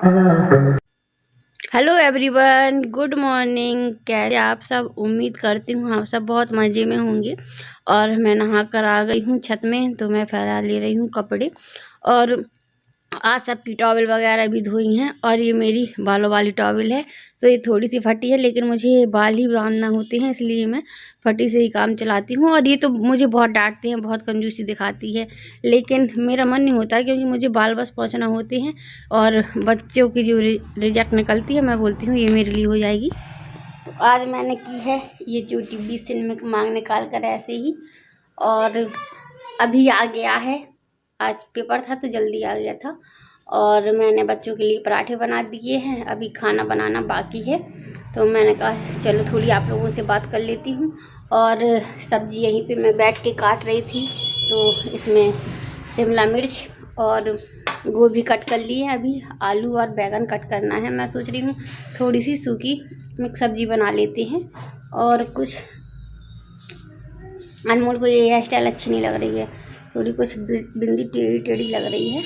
Hello everyone, good morning. कैसे आप सब? उम्मीद करती हूँ आप सब बहुत मज़े में होंगे। और मैं नहा कर आ गई हूँ छत में, तो मैं फैला ले रही हूँ कपड़े। और आज सबकी टॉवल वगैरह भी धोई हैं। और ये मेरी बालों वाली टॉवल है, तो ये थोड़ी सी फटी है, लेकिन मुझे बाल ही बांधना होते हैं, इसलिए मैं फटी से ही काम चलाती हूँ। और ये तो मुझे बहुत डांटते हैं, बहुत कंजूसी दिखाती है, लेकिन मेरा मन नहीं होता, क्योंकि मुझे बाल बस पहुँचना होते हैं। और बच्चों की जो रिजेक्ट निकलती है, मैं बोलती हूँ ये मेरे लिए हो जाएगी। तो आज मैंने की है ये चोटी 20 में मांग निकाल कर ऐसे ही। और अभी आ गया है, आज पेपर था तो जल्दी आ गया था। और मैंने बच्चों के लिए पराठे बना दिए हैं, अभी खाना बनाना बाकी है। तो मैंने कहा चलो थोड़ी आप लोगों से बात कर लेती हूँ। और सब्ज़ी यहीं पे मैं बैठ के काट रही थी, तो इसमें शिमला मिर्च और गोभी कट कर ली है। अभी आलू और बैगन कट करना है। मैं सोच रही हूँ थोड़ी सी सूखी मिक्स सब्ज़ी बना लेते हैं। और कुछ अनमोल को ये हेयर स्टाइल अच्छी नहीं लग रही है, थोड़ी कुछ बिंदी टेढ़ी टेढ़ी लग रही है।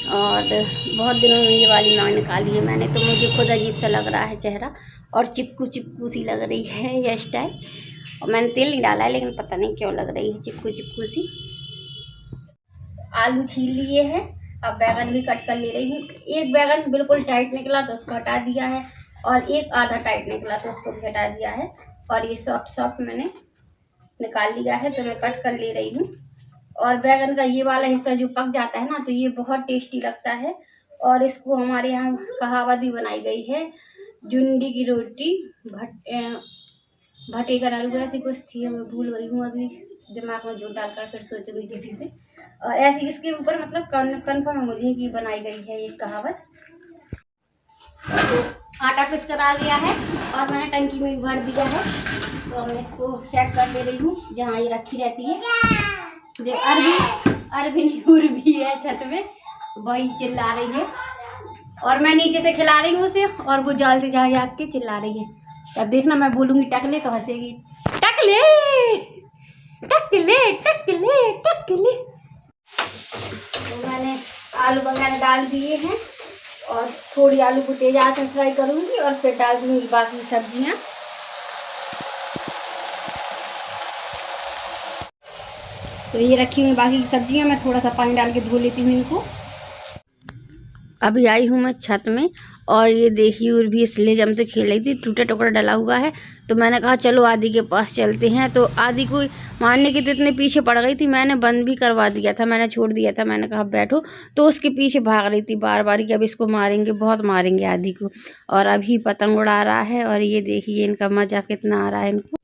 और बहुत दिनों में ये वाली मांग निकाली है मैंने, तो मुझे खुद अजीब सा लग रहा है चेहरा, और चिपकू चिपकू सी लग रही है हेयर स्टाइल। और मैंने तेल नहीं डाला है, लेकिन पता नहीं क्यों लग रही है चिपकू चिपकू सी। आलू छील लिए हैं, अब बैगन भी कट कर ले रही हूँ। एक बैगन बिल्कुल टाइट निकला तो उसको हटा दिया है, और एक आधा टाइट निकला तो उसको भी हटा दिया है। और ये सॉफ्ट सॉफ्ट मैंने निकाल लिया है, तो मैं कट कर ले रही हूँ। और बैगन का ये वाला हिस्सा जो पक जाता है ना, तो ये बहुत टेस्टी लगता है। और इसको हमारे यहाँ कहावत भी बनाई गई है, जुंडी की रोटी भटे का आलू, ऐसी कुछ थी, मैं भूल गई हूँ अभी, दिमाग में जो डालकर फिर सोच गई किसी से। और ऐसी इसके ऊपर मतलब कन्फर्म है मुझे कि बनाई गई है ये कहावत। तो आटा पिस कर आ गया है, और मैंने टंकी में भी भर दिया है, तो मैं इसको सेट कर दे रही हूँ जहाँ ये रखी रहती है। अरबिन भी है छत में, वही चिल्ला रही है। और मैं नीचे से खिला रही हूँ उसे, और वो जाल से जाके आके चिल्ला रही है। अब देखना मैं बोलूँगी टकले तो हंसेगी, टकले टकले टकले टकले। तो मैंने आलू वगैरह डाल दिए हैं, और थोड़ी आलू को तेज आंच में फ्राई करूँगी, और फिर डाल दूँगी बाकी सब्जियाँ। तो ये रखी हुई बाकी की सब्जियाँ, मैं थोड़ा सा पानी डाल के धो लेती हूँ इनको। अभी आई हूँ मैं छत में, और ये देखिए और भी स्लेजम से खेल रही थी, टूटा टुकड़ा डला हुआ है। तो मैंने कहा चलो आदि के पास चलते हैं। तो आदि को मारने के तो इतने पीछे पड़ गई थी, मैंने बंद भी करवा दिया था, मैंने छोड़ दिया था, मैंने कहा बैठो, तो उसके पीछे भाग रही थी बार बार कि अब इसको मारेंगे, बहुत मारेंगे आदि को। और अभी पतंग उड़ा रहा है, और ये देखिए इनका मज़ा कितना आ रहा है इनको।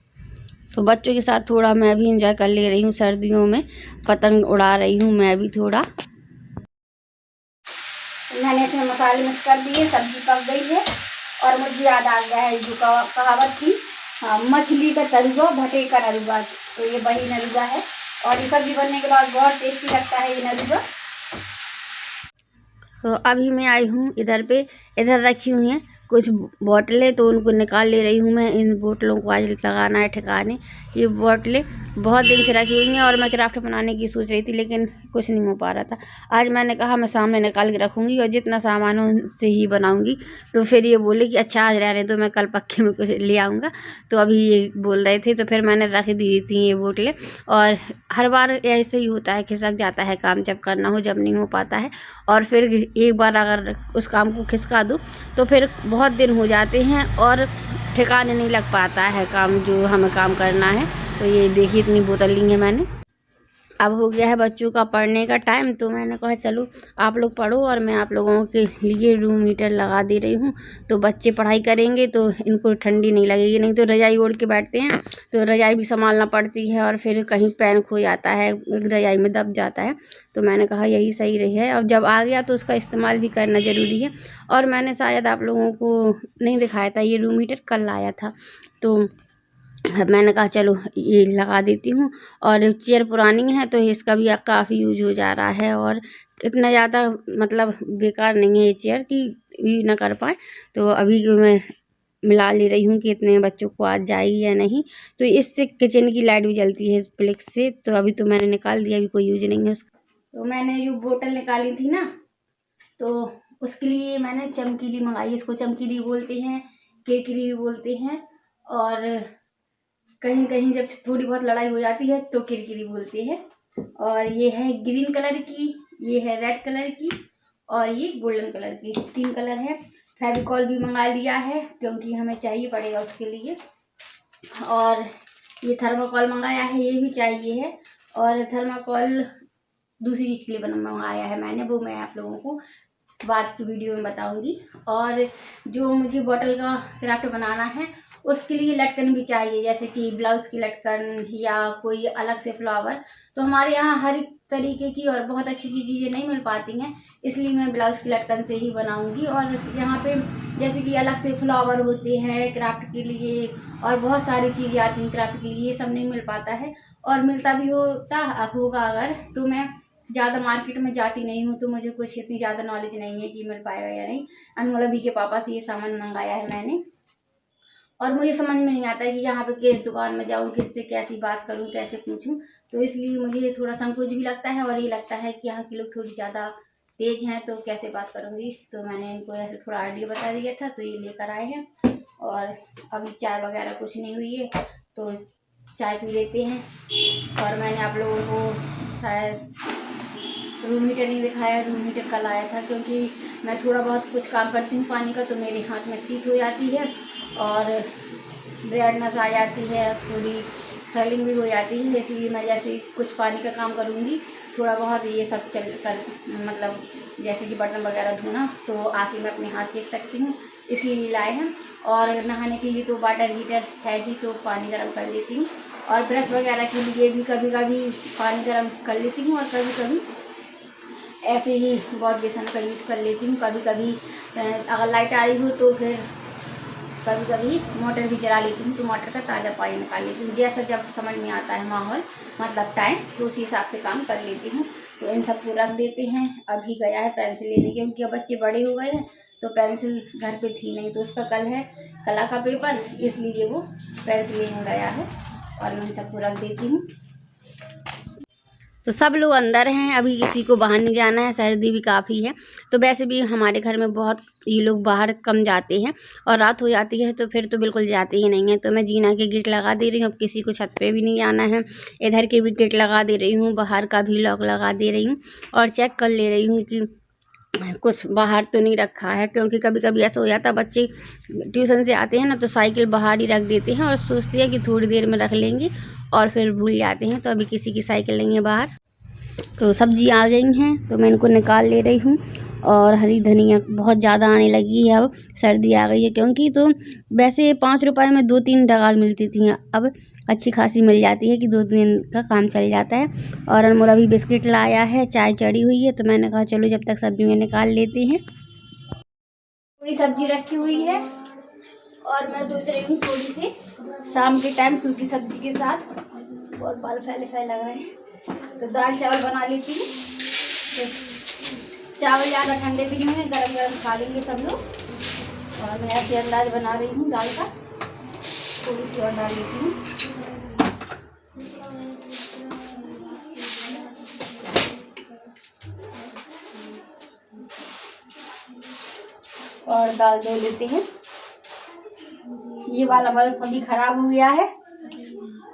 तो बच्चों के साथ थोड़ा मैं भी इंजॉय कर ले रही हूँ, सर्दियों में पतंग उड़ा रही हूँ मैं भी थोड़ा। मैंने इसमें मसाले मिक्स कर दिए, सब्जी पक गई है। और मुझे याद आ गया है जो कहावत थी, हाँ, मछली का तरुआ भटे का नरुआ, तो ये वही नरुआ है। और ये सब्जी बनने के बाद बहुत टेस्टी लगता है ये नरुआ। तो अभी मैं आई हूँ इधर पे, इधर रखी हुई हैं कुछ बोतलें, तो उनको निकाल ले रही हूँ मैं। इन बोतलों को आज लगाना है ठिकाने। ये बोतलें बहुत दिन से रखी हुई हैं, और मैं क्राफ्ट बनाने की सोच रही थी, लेकिन कुछ नहीं हो पा रहा था। आज मैंने कहा मैं सामने निकाल के रखूँगी, और जितना सामान हो उनसे ही बनाऊँगी। तो फिर ये बोले कि अच्छा आज रहने दो, मैं कल पक्के में कुछ ले आऊँगा। तो अभी ये बोल रहे थे, तो फिर मैंने रख दी थी ये बोतलें। और हर बार ऐसे ही होता है, खिसक जाता है काम, जब करना हो जब नहीं हो पाता है। और फिर एक बार अगर उस काम को खिसका दो, तो फिर बहुत दिन हो जाते हैं, और ठिकाने नहीं लग पाता है काम जो हमें काम करना है। तो ये देखिए इतनी बोतल ली है मैंने। अब हो गया है बच्चों का पढ़ने का टाइम, तो मैंने कहा चलो आप लोग पढ़ो, और मैं आप लोगों के लिए रूम हीटर लगा दे रही हूँ। तो बच्चे पढ़ाई करेंगे तो इनको ठंडी नहीं लगेगी, नहीं तो रजाई ओढ़ के बैठते हैं, तो रजाई भी संभालना पड़ती है, और फिर कहीं पैन खो जाता है, एक रजाई में दब जाता है। तो मैंने कहा यही सही रही है, अब जब आ गया तो उसका इस्तेमाल भी करना ज़रूरी है। और मैंने शायद आप लोगों को नहीं दिखाया था, ये रूम हीटर कल आया था, तो मैंने कहा चलो ये लगा देती हूँ। और चेयर पुरानी है, तो इसका भी काफ़ी यूज हो जा रहा है, और इतना ज़्यादा मतलब बेकार नहीं है ये चेयर कि यूज ना कर पाए। तो अभी मैं मिला ले रही हूँ कि इतने बच्चों को आज जाएगी या नहीं। तो इससे किचन की लाइट भी जलती है इस प्लग से, तो अभी तो मैंने निकाल दिया, अभी कोई यूज नहीं है उसका। तो मैंने जो बोतल निकाली थी ना, तो उसके लिए मैंने चमकीली मंगाई। इसको चमकीली बोलते हैं, केकरी भी बोलते हैं, और कहीं कहीं जब थोड़ी बहुत लड़ाई हो जाती है तो किरकिरी बोलते हैं। और ये है ग्रीन कलर की, ये है रेड कलर की, और ये गोल्डन कलर की, 3 कलर है। फेविकॉल भी मंगा लिया है क्योंकि हमें चाहिए पड़ेगा उसके लिए। और ये थर्माकोल मंगाया है, ये भी चाहिए है। और थर्माकोल दूसरी चीज़ के लिए मंगाया है मैंने, वो मैं आप लोगों को बाद की वीडियो में बताऊंगी। और जो मुझे बॉटल का क्राफ्ट बनाना है उसके लिए लटकन भी चाहिए, जैसे कि ब्लाउज की लटकन या कोई अलग से फ्लावर। तो हमारे यहाँ हर एक तरीके की और बहुत अच्छी अच्छी चीज़ें नहीं मिल पाती हैं, इसलिए मैं ब्लाउज की लटकन से ही बनाऊंगी। और यहाँ पे जैसे कि अलग से फ्लावर होते हैं क्राफ्ट के लिए, और बहुत सारी चीज़ें आती हैं क्राफ्ट के लिए, ये सब नहीं मिल पाता है। और मिलता भी होगा अगर, तो मैं ज़्यादा मार्केट में जाती नहीं हूँ, तो मुझे कुछ इतनी ज़्यादा नॉलेज नहीं है कि मिल पाएगा या नहीं। अनमोल अभी के पापा से ये सामान मंगाया है मैंने, और मुझे समझ में नहीं आता है कि यहाँ पे किस दुकान में जाऊँ, किससे कैसी बात करूँ, कैसे पूछूँ। तो इसलिए मुझे थोड़ा संकोच भी लगता है, और ये लगता है कि यहाँ के लोग थोड़ी ज़्यादा तेज हैं, तो कैसे बात करूँगी। तो मैंने इनको ऐसे थोड़ा आइडिया बता दिया था, तो ये लेकर आए हैं। और अभी चाय वगैरह कुछ नहीं हुई है, तो चाय पी लेते हैं। और मैंने आप लोगों को शायद रूम हीटर नहीं दिखाया, रूम हीटर कल आया था, क्योंकि मैं थोड़ा बहुत कुछ काम करती हूँ पानी का, तो मेरे हाथ में शीत हो जाती है और रेडनेस आ जाती है, थोड़ी स्वेलिंग भी हो जाती है। इसलिए मैं जैसे कुछ पानी का काम करूँगी, थोड़ा बहुत ये सब चल कर, मतलब जैसे कि बर्तन वगैरह धोना, तो आके मैं अपने हाथ सेक सकती हूँ, इसलिए लाए हैं। और नहाने के लिए तो वाटर हीटर है ही, तो पानी गर्म कर लेती हूँ। और ब्रश वगैरह के लिए भी कभी कभी पानी गर्म कर लेती हूँ, और कभी कभी ऐसे ही वॉश बेसन का यूज़ कर लेती हूँ। कभी कभी अगर लाइट आ रही हो तो फिर कभी कभी मोटर भी चला लेती हूँ, तो मोटर का ताज़ा पानी निकाल लेती हूँ। जैसा जब समझ में आता है माहौल, मतलब टाइम, तो उसी हिसाब से काम कर लेती हूँ। तो इन सबको रख देते हैं। अभी गया है पेंसिल लेने, क्योंकि अब बच्चे बड़े हो गए हैं, तो पेंसिल घर पे थी नहीं, तो उसका कल है कला का पेपर, इसलिए वो पेंसिल लेने गया है। और मैं इन सबको रख देती हूँ। तो सब लोग अंदर हैं, अभी किसी को बाहर नहीं जाना है, सर्दी भी काफ़ी है। तो वैसे भी हमारे घर में बहुत ये लोग बाहर कम जाते हैं, और रात हो जाती है तो फिर तो बिल्कुल जाते ही नहीं हैं। तो मैं जीना के गेट लगा दे रही हूँ, अब किसी को छत पे भी नहीं जाना है। इधर के भी गेट लगा दे रही हूँ, बाहर का भी लॉक लगा दे रही हूँ, और चेक कर ले रही हूँ कि कुछ बाहर तो नहीं रखा है। क्योंकि कभी कभी ऐसा हो जाता है, बच्चे ट्यूशन से आते हैं ना, तो साइकिल बाहर ही रख देते हैं और सोचते हैं कि थोड़ी देर में रख लेंगे, और फिर भूल जाते हैं। तो अभी किसी की साइकिल नहीं है बाहर। तो सब्जी आ गई हैं, तो मैं इनको निकाल ले रही हूँ। और हरी धनिया बहुत ज़्यादा आने लगी है, अब सर्दी आ गई है। क्योंकि तो वैसे 5 रुपए में 2-3 डगाल मिलती थी, अब अच्छी खासी मिल जाती है कि 2 दिन का काम चल जाता है। और अनमोल अभी बिस्किट लाया है, चाय चढ़ी हुई है, तो मैंने कहा चलो जब तक सब्जी में निकाल लेते हैं। थोड़ी सब्जी रखी हुई है, और मैं सोच रही हूँ थोड़ी सी शाम के टाइम सूखी सब्जी के साथ, बहुत बाल फैले लग रहे हैं, तो दाल चावल बना लेती हूँ। तो चावल ज़्यादा ठंडे भी नहीं है, गरम गरम खा लेंगे सब लोग। और मैं ऐसे अंदाज बना रही हूँ दाल का, थोड़ी सी और डाल लेती हूँ। और दाल धो लेते हैं। ये वाला बल्ब अभी खराब हो गया है,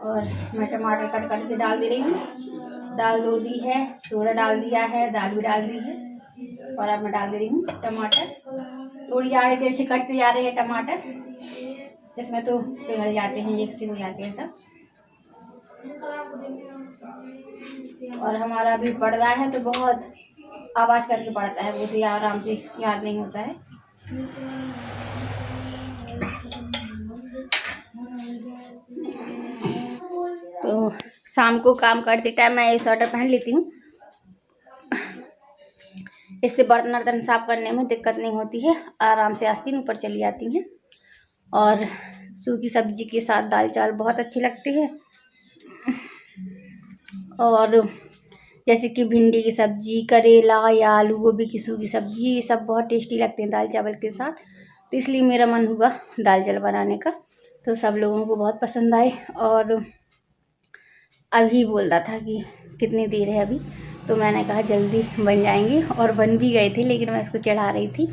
और मैं टमाटर कट करके डाल दे रही हूँ। दाल धो दी है, सोडा डाल दिया है, दाल भी डाल दी है, और अब मैं डाल दे रही हूँ टमाटर। थोड़ी आड़े देर से कटते जा रहे हैं टमाटर, इसमें तो पिघल जाते हैं, एक से हो जाते हैं सब। और हमारा अभी पड़ रहा है तो बहुत आवाज़ करके पड़ता है, उसे आराम से याद नहीं होता है। तो शाम को काम करते टाइम मैं ये स्वेटर पहन लेती हूँ, इससे बर्तन वर्तन साफ करने में दिक्कत नहीं होती है, आराम से आस्तीन ऊपर चली जाती हैं। और सूखी सब्जी के साथ दाल चावल बहुत अच्छी लगती है। और जैसे कि भिंडी की सब्जी, करेला या आलू गोभी की सूखी सब्जी, ये सब बहुत टेस्टी लगते हैं दाल चावल के साथ। तो इसलिए मेरा मन हुआ दाल चावल बनाने का, तो सब लोगों को बहुत पसंद आए। और अभी बोल रहा था कि कितनी देर है अभी, तो मैंने कहा जल्दी बन जाएंगी, और बन भी गए थे, लेकिन मैं इसको चढ़ा रही थी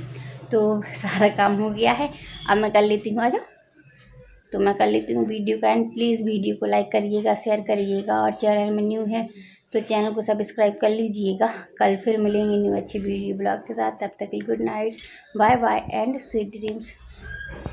तो सारा काम हो गया है। अब मैं कर लेती हूँ, आ जाओ। तो मैं कर लेती हूँ वीडियो का एंड। प्लीज़ वीडियो को लाइक करिएगा, शेयर करिएगा, और चैनल में न्यू है तो चैनल को सब्सक्राइब कर लीजिएगा। कल फिर मिलेंगे न्यू अच्छी वीडियो ब्लॉग के साथ। तब तक good night, bye bye and sweet dreams.